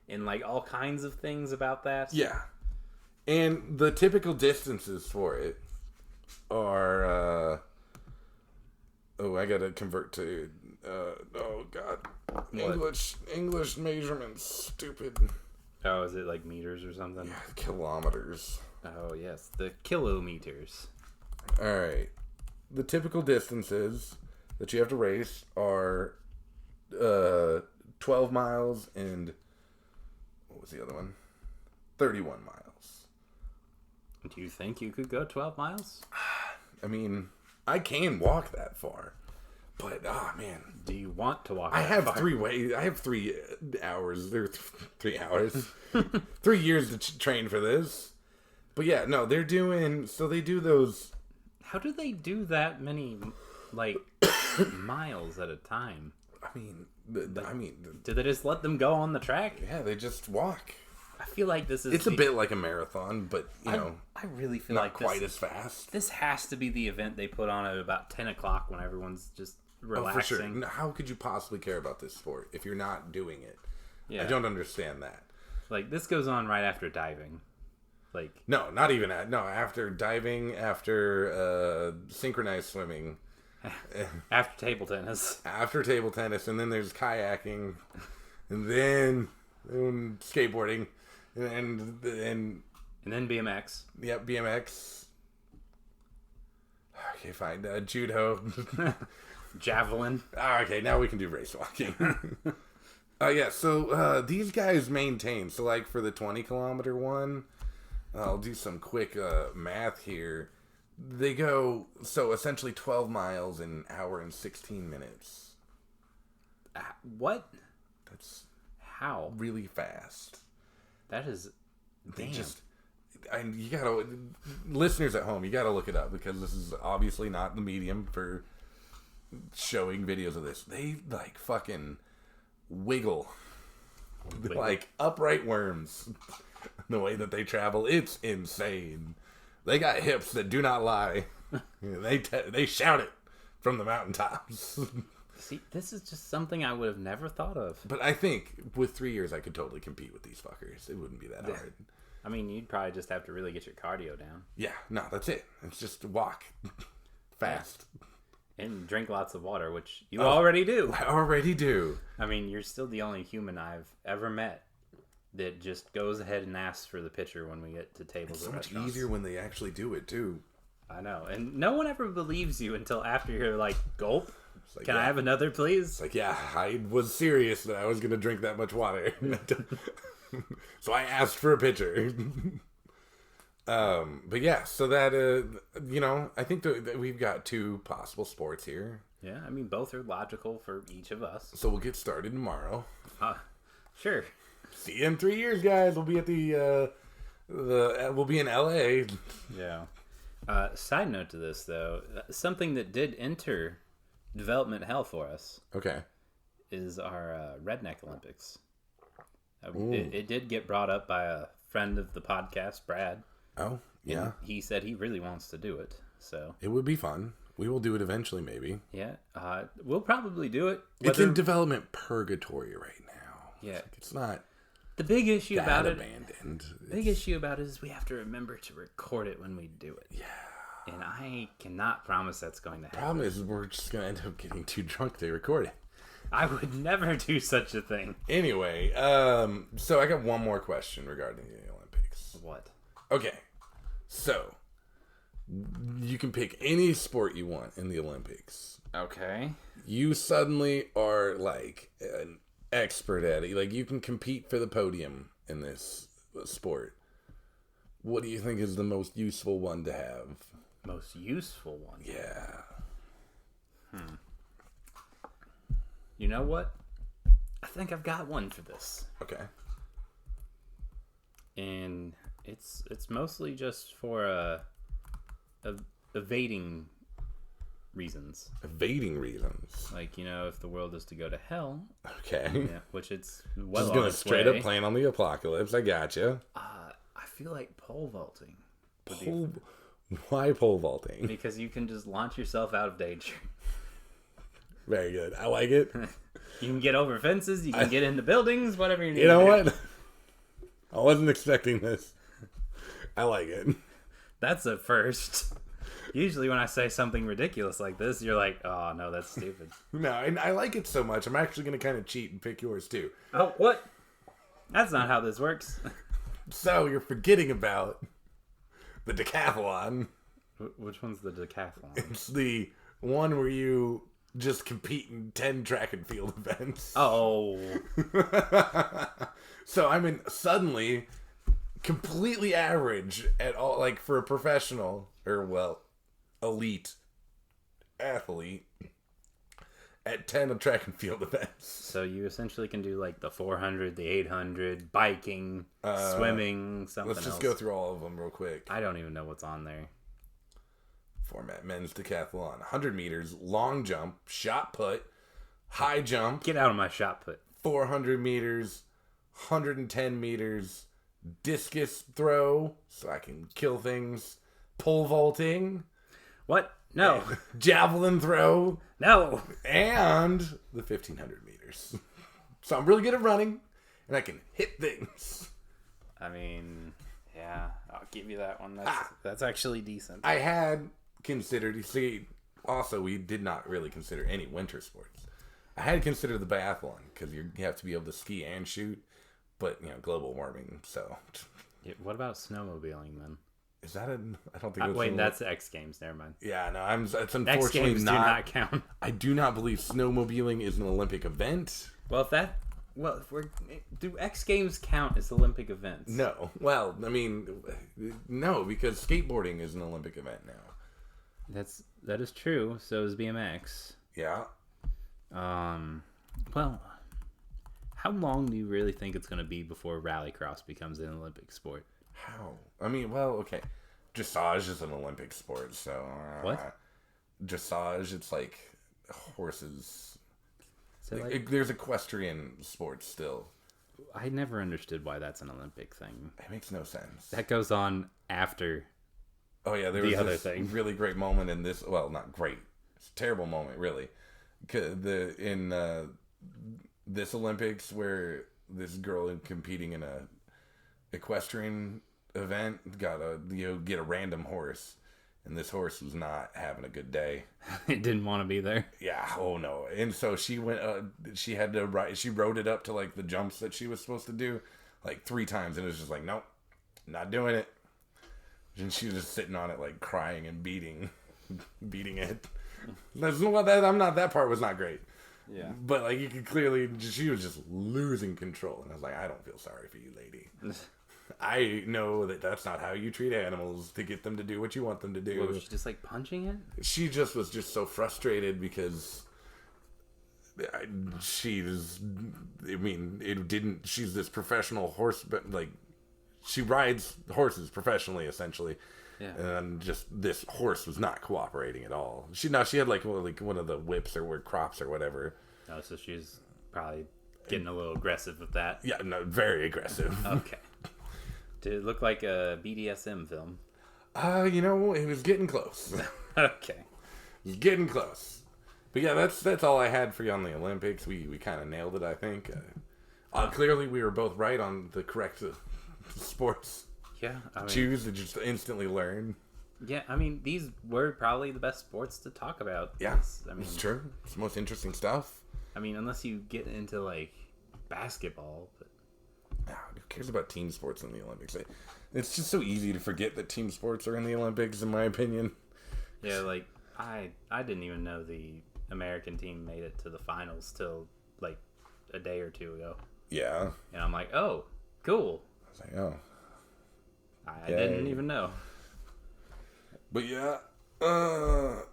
and all kinds of things about that. Yeah. And the typical distances for it are, I gotta convert to, English measurements, stupid. Oh, is it meters or something? Yeah, kilometers. Oh, yes, the kilometers. Alright. The typical distances that you have to race are, 12 miles and, what was the other one? 31 miles. Do you think you could go 12 miles? I can walk that far, but man, do you want to walk? I have 3 ways. I have 3 hours. There's 3 hours, 3 years to train for this. But yeah, no, they're doing. So they do those. How do they do that many, miles at a time? Do they just let them go on the track? Yeah, they just walk. I feel like this is... It's a bit like a marathon, but, I really feel not quite as fast. This has to be the event they put on at about 10 o'clock when everyone's just relaxing. Oh, for sure. How could you possibly care about this sport if you're not doing it? Yeah. I don't understand that. This goes on right after diving. No, not even after diving, after synchronized swimming. After table tennis. After table tennis, and then there's kayaking, and then skateboarding. And then BMX. Yep, BMX. Okay, fine. Judo. Javelin. Okay, now we can do race walking. Yeah, so these guys maintain. So, for the 20-kilometer one, I'll do some quick math here. They go, so essentially 12 miles in an hour and 16 minutes. What? That's how really fast. That is, damn. And you gotta, listeners at home, you gotta look it up because this is obviously not the medium for showing videos of this. They like fucking wiggle. Like upright worms. The way that they travel, it's insane. They got hips that do not lie. They shout it from the mountaintops. See, this is just something I would have never thought of. But I think with 3 years, I could totally compete with these fuckers. It wouldn't be that hard. I mean, you'd probably just have to really get your cardio down. Yeah, no, that's it. It's just walk fast. And drink lots of water, which you already do. I already do. I mean, you're still the only human I've ever met that just goes ahead and asks for the pitcher when we get to tables. It's so much easier when they actually do it, too. I know. And no one ever believes you until after you're like, gulp. Like, Can I have another, please? It's like, yeah, I was serious that I was going to drink that much water. So I asked for a pitcher. But yeah, so that, I think that we've got 2 possible sports here. Yeah, I mean, both are logical for each of us. So we'll get started tomorrow. Sure. See you in 3 years, guys. We'll be at we'll be in LA. Yeah. Side note to this, though, something that did enter development hell for us. Okay. Is our Redneck Olympics. It did get brought up by a friend of the podcast, Brad. Oh, yeah. And he said he really wants to do it. So it would be fun. We will do it eventually, maybe. Yeah. We'll probably do it. It's in development purgatory right now. Yeah. It's not the big issue about abandoned. The big issue about it is we have to remember to record it when we do it. Yeah. And I cannot promise that's going to happen. The problem is we're just going to end up getting too drunk to record it. I would never do such a thing. Anyway, so I got one more question regarding the Olympics. What? Okay. So, you can pick any sport you want in the Olympics. Okay. You suddenly are like an expert at it. Like, you can compete for the podium in this sport. What do you think is the most useful one to have? Most useful one? Yeah. You know what? I think I've got one for this. Okay. And it's mostly just for evading reasons. Evading reasons. Like, if the world is to go to hell. Okay. Yeah, which it's well just on gonna its straight way. up plan on the apocalypse. I gotcha. I feel like pole vaulting. Why pole vaulting? Because you can just launch yourself out of danger. Very good. I like it. You can get over fences. You can get into buildings. Whatever you need. You know what? I wasn't expecting this. I like it. That's a first. Usually when I say something ridiculous like this, you're like, oh, no, that's stupid. No, and I like it so much. I'm actually going to kind of cheat and pick yours, too. Oh, what? That's not how this works. So, you're forgetting about the decathlon. Which one's the decathlon? It's the one where you just compete in 10 track and field events. Oh. So, I mean, suddenly, completely average at all, like, for a professional, or, well, elite athlete at 10 track and field events. So you essentially can do like the 400, the 800, biking, swimming, something else. Let's just go through all of them real quick. I don't even know what's on there. Format: men's decathlon, 100 meters, long jump, shot put, high jump. Get out of my shot put. 400 meters, 110 meters, discus throw, so I can kill things, pole vaulting. What? No. Javelin throw. No. And the 1,500 meters. So I'm really good at running, and I can hit things. I mean, yeah, I'll give you that one. That's actually decent. I had considered, also we did not really consider any winter sports. I had considered the biathlon, because you have to be able to ski and shoot, but, global warming, so. Yeah, what about snowmobiling, then? Is that I don't think it was. Wait, that's X Games. Never mind. Yeah, no, it's unfortunately X Games not. do not count. I do not believe snowmobiling is an Olympic event. Do X Games count as Olympic events? No. Well, I mean, no, because skateboarding is an Olympic event now. That is true. So is BMX. Yeah. Well, how long do you really think it's going to be before rallycross becomes an Olympic sport? How? I mean, well, okay. Dressage is an Olympic sport, so... What? Dressage, it's like horses. So There's equestrian sports still. I never understood why that's an Olympic thing. It makes no sense. That goes on after. Oh yeah, there was this really great moment in this. Well, not great. It's a terrible moment, really. In this Olympics, where this girl competing in a equestrian event got get a random horse, and this horse was not having a good day. It didn't want to be there. Yeah. Oh no. And so she went. She had to ride. She rode it up to like the jumps that she was supposed to do, like 3 times, and it was just like, nope, not doing it. And she was just sitting on it, like crying and beating it. That part was not great. Yeah. But like you could clearly, she was just losing control, and I was like, I don't feel sorry for you, lady. I know that that's not how you treat animals to get them to do what you want them to do. Was she just like punching it? She just was just so frustrated because she's this professional horse, but like she rides horses professionally, essentially. Yeah. And just this horse was not cooperating at all. She had like one of the whips or crops or whatever. Oh, so she's probably getting a little aggressive with that. Yeah, no, very aggressive. Okay. Did it look like a BDSM film? It was getting close. Okay. It was getting close. But yeah, that's all I had for you on the Olympics. We kind of nailed it, I think. Clearly, we were both right on the correct sports. Yeah, choose to just instantly learn. Yeah, I mean, these were probably the best sports to talk about. Yeah, it's true. It's the most interesting stuff. I mean, unless you get into like basketball, but who cares about team sports in the Olympics? It's just so easy to forget that team sports are in the Olympics, in my opinion. Yeah, like I didn't even know the American team made it to the finals till like a day or two ago. Yeah, and I'm like, oh, cool. I was like, oh. I didn't even know. But yeah, well,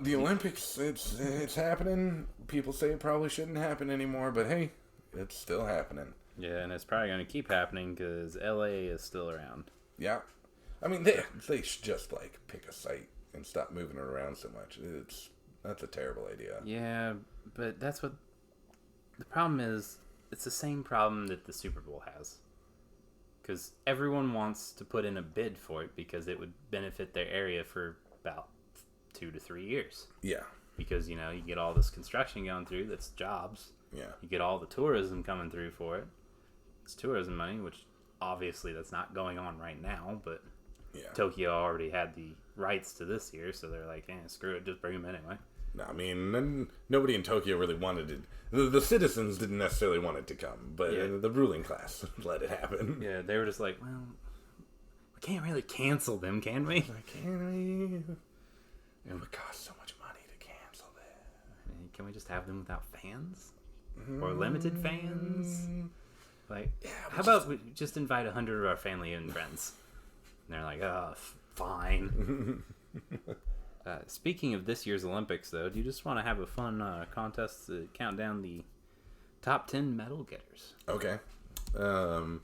the Olympics, it's happening. People say it probably shouldn't happen anymore, but hey, it's still happening. Yeah, and it's probably going to keep happening because LA is still around. Yeah. I mean, they should just like pick a site and stop moving it around so much. That's a terrible idea. Yeah, but that's what the problem is. It's the same problem that the Super Bowl has. Because everyone wants to put in a bid for it because it would benefit their area for about 2 to 3 years. Yeah. Because, you get all this construction going through, that's jobs. Yeah. You get all the tourism coming through for it. It's tourism money, which obviously that's not going on right now, but yeah. Tokyo already had the rights to this year, so they're like, screw it, just bring them anyway. No, I mean, nobody in Tokyo really wanted it. The citizens didn't necessarily want it to come, but the ruling class let it happen. Yeah, they were just like, well, we can't really cancel them, can we? Can we? It would cost so much money to cancel them. Can we just have them without fans? Or limited fans? Like, how about we just invite 100 of our family and friends? And they're like, oh, fine. Speaking of this year's Olympics, though, do you just want to have a fun contest to count down the top 10 medal getters? Okay. And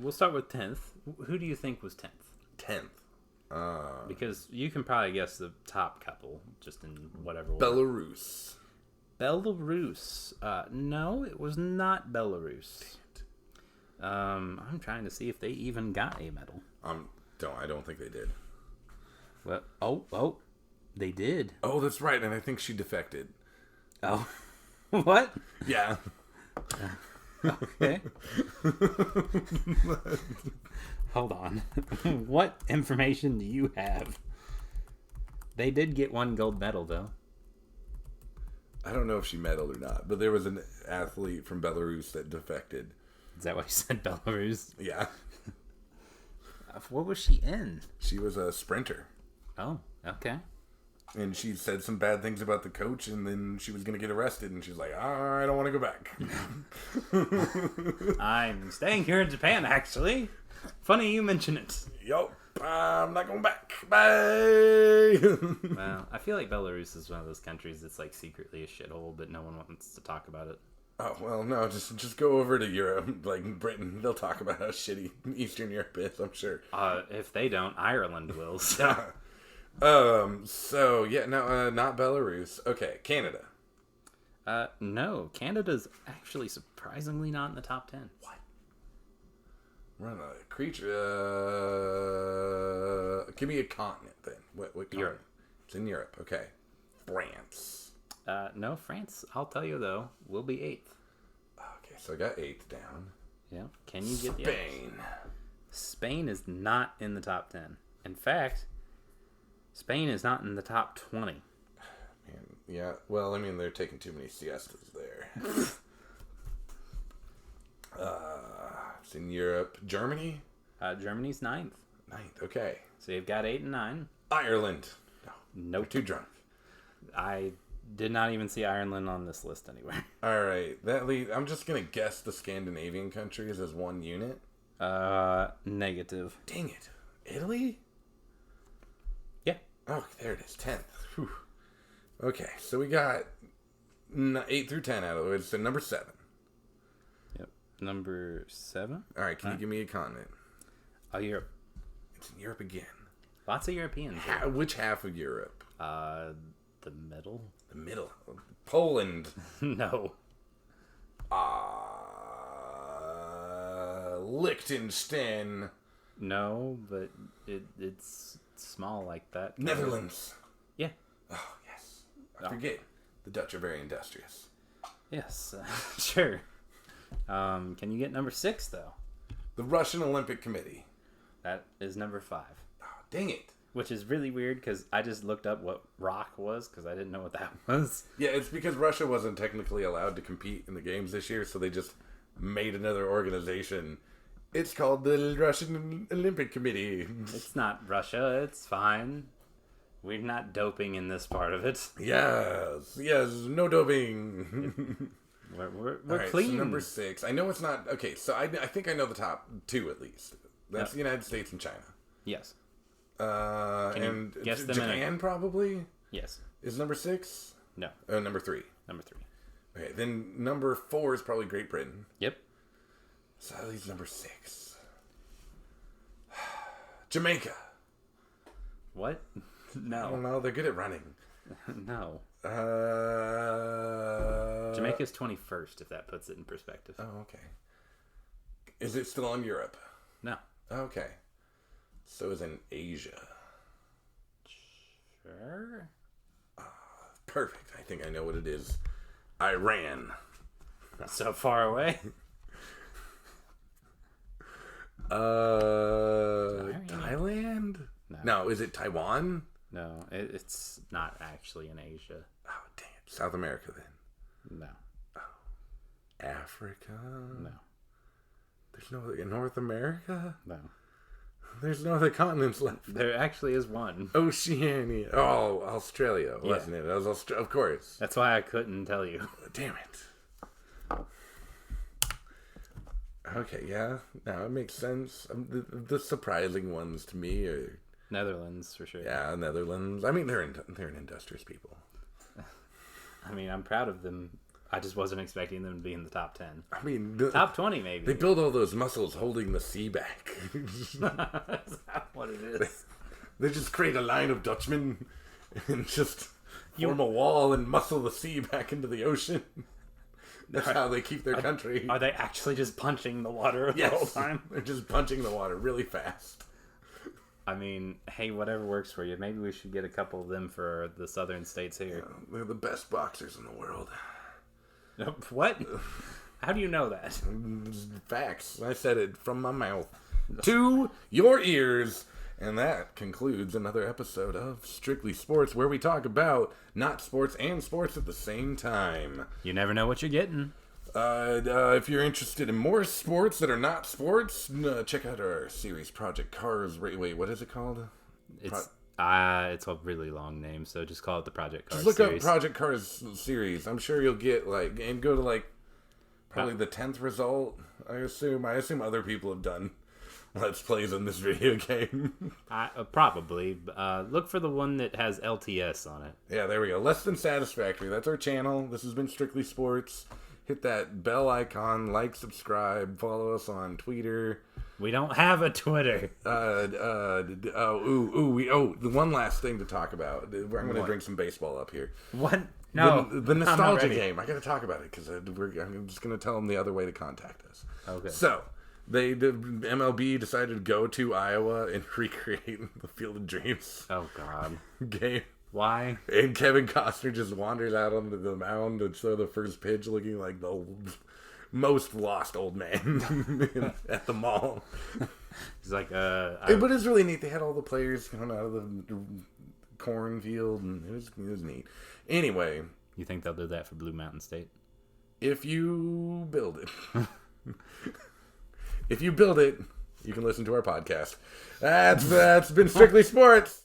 we'll start with 10th. Who do you think was 10th? 10th. Because you can probably guess the top couple, just in whatever order. Belarus. Belarus. No, it was not Belarus. I'm trying to see if they even got a medal. I don't think they did. Well, oh. They did. Oh, that's right, and I think she defected. Oh. What? Yeah. Okay. Hold on. What information do you have? They did get 1 gold medal, though. I don't know if she medaled or not, but there was an athlete from Belarus that defected. Is that why you said Belarus? Yeah. What was she in? She was a sprinter. Oh, okay. And she said some bad things about the coach, and then she was going to get arrested, and she's like, I don't want to go back. I'm staying here in Japan, actually. Funny you mention it. Yup, I'm not going back. Bye! Well, I feel like Belarus is one of those countries that's like secretly a shithole, but no one wants to talk about it. Oh, well, no, just go over to Europe, like Britain. They'll talk about how shitty Eastern Europe is, I'm sure. If they don't, Ireland will. So. So yeah, no, not Belarus. Okay, Canada. No, Canada's actually surprisingly not in the top 10. What? Run a creature. Give me a continent then. What continent? Europe. It's in Europe. Okay. France. No, France, I'll tell you though, will be 8th. Okay, so I got 8th down. Yeah. Can you get the Spain? Spain is not in the top 10. In fact, Spain is not in the top 20. Man, yeah, well, I mean, they're taking too many siestas there. It's in Europe. Germany? Germany's 9th. 9th, okay. So you've got 8 and 9. Ireland? No. Nope. They're too drunk. I did not even see Ireland on this list anywhere. All right, I'm just going to guess the Scandinavian countries as one unit. Negative. Dang it. Italy? Yeah. Oh, there it is. 10th. Whew. Okay, so we got 8 through 10 out of it. So number 7. Yep. Number 7. All right, can you give me a continent? Europe. It's in Europe again. Lots of Europeans. Which half of Europe? The middle. The middle. Poland. No. Liechtenstein. No, but it's small like that. Netherlands. Yeah. Oh, yes. I forget. The Dutch are very industrious. Yes. Sure. Can you get number 6 though? The Russian Olympic Committee. That is number 5. Oh, dang it. Which is really weird because I just looked up what rock was because I didn't know what that was. Yeah, it's because Russia wasn't technically allowed to compete in the games this year, so they just made another organization. It's called the Russian Olympic Committee. It's not Russia. It's fine. We're not doping in this part of it. Yes, no doping. We're Right, clean. so number 6. I know it's not... Okay, so I think I know the top 2 at least. That's the United States and China. Yes. And guess them Japan probably Yes. is number 6. No. Number 3. Number 3. Okay, then number 4 is probably Great Britain. Yep. So that leaves number 6. Jamaica. What? I don't No. know. They're good at running. No. Uh, Jamaica's 21st, if that puts it in perspective. Oh, okay. Is it still in Europe? No. Okay. So is in Asia. Sure. Perfect. I think I know what it is. Iran. So far away. Thailand? No, is it Taiwan? No, it's not actually in Asia. Oh, damn. South America then. No. Africa? No. There's no North America? No. There's no other continents left. There actually is one. Oceania. Oh, Australia, wasn't it? That was of course. That's why I couldn't tell you. Damn it. Okay, yeah. Now it makes sense. The surprising ones to me are Netherlands, for sure. Netherlands. I mean, they're industrious people. I mean, I'm proud of them. I just wasn't expecting them to be in the top 10. I mean, Top 20, maybe. they build all those muscles holding the sea back. That's not what it is. They just create a line of Dutchmen and just form a wall and muscle the sea back into the ocean. That's how they keep their country. Are they actually just punching the water the whole time? They're just punching the water really fast. I mean, hey, whatever works for you. Maybe we should get a couple of them for the southern states here. They're the best boxers in the world. What? How do you know that? Facts. I said it from my mouth to your ears. And that concludes another episode of Strictly Sports, where we talk about not sports and sports at the same time. You never know what you're getting. If you're interested in more sports that are not sports, check out our series, Project Cars. Wait, what is it called? It's a really long name, so just call it the Project Cars Just look series. up Project Cars series. I'm sure you'll get and go to probably the 10th result. I assume other people have done Let's Plays in this video game. Probably. Look for the one that has LTS on it. Yeah, there we go. Less Than Satisfactory. That's our channel. This has been Strictly Sports. Hit that bell icon, like, subscribe, follow us on Twitter. We don't have a Twitter. The one last thing to talk about. I'm going to bring some baseball up here. What? No. The nostalgia game. I got to talk about it because I'm just going to tell them the other way to contact us. Okay. So, the MLB decided to go to Iowa and recreate the Field of Dreams. Oh, God. Game. Why? And Kevin Costner just wanders out onto the mound to show the first pitch looking like the most lost old man at the mall. He's like, But it's really neat. They had all the players coming out of the cornfield, and it was neat. Anyway. You think they'll do that for Blue Mountain State? If you build it. If you build it, you can listen to our podcast. That's been Strictly Sports.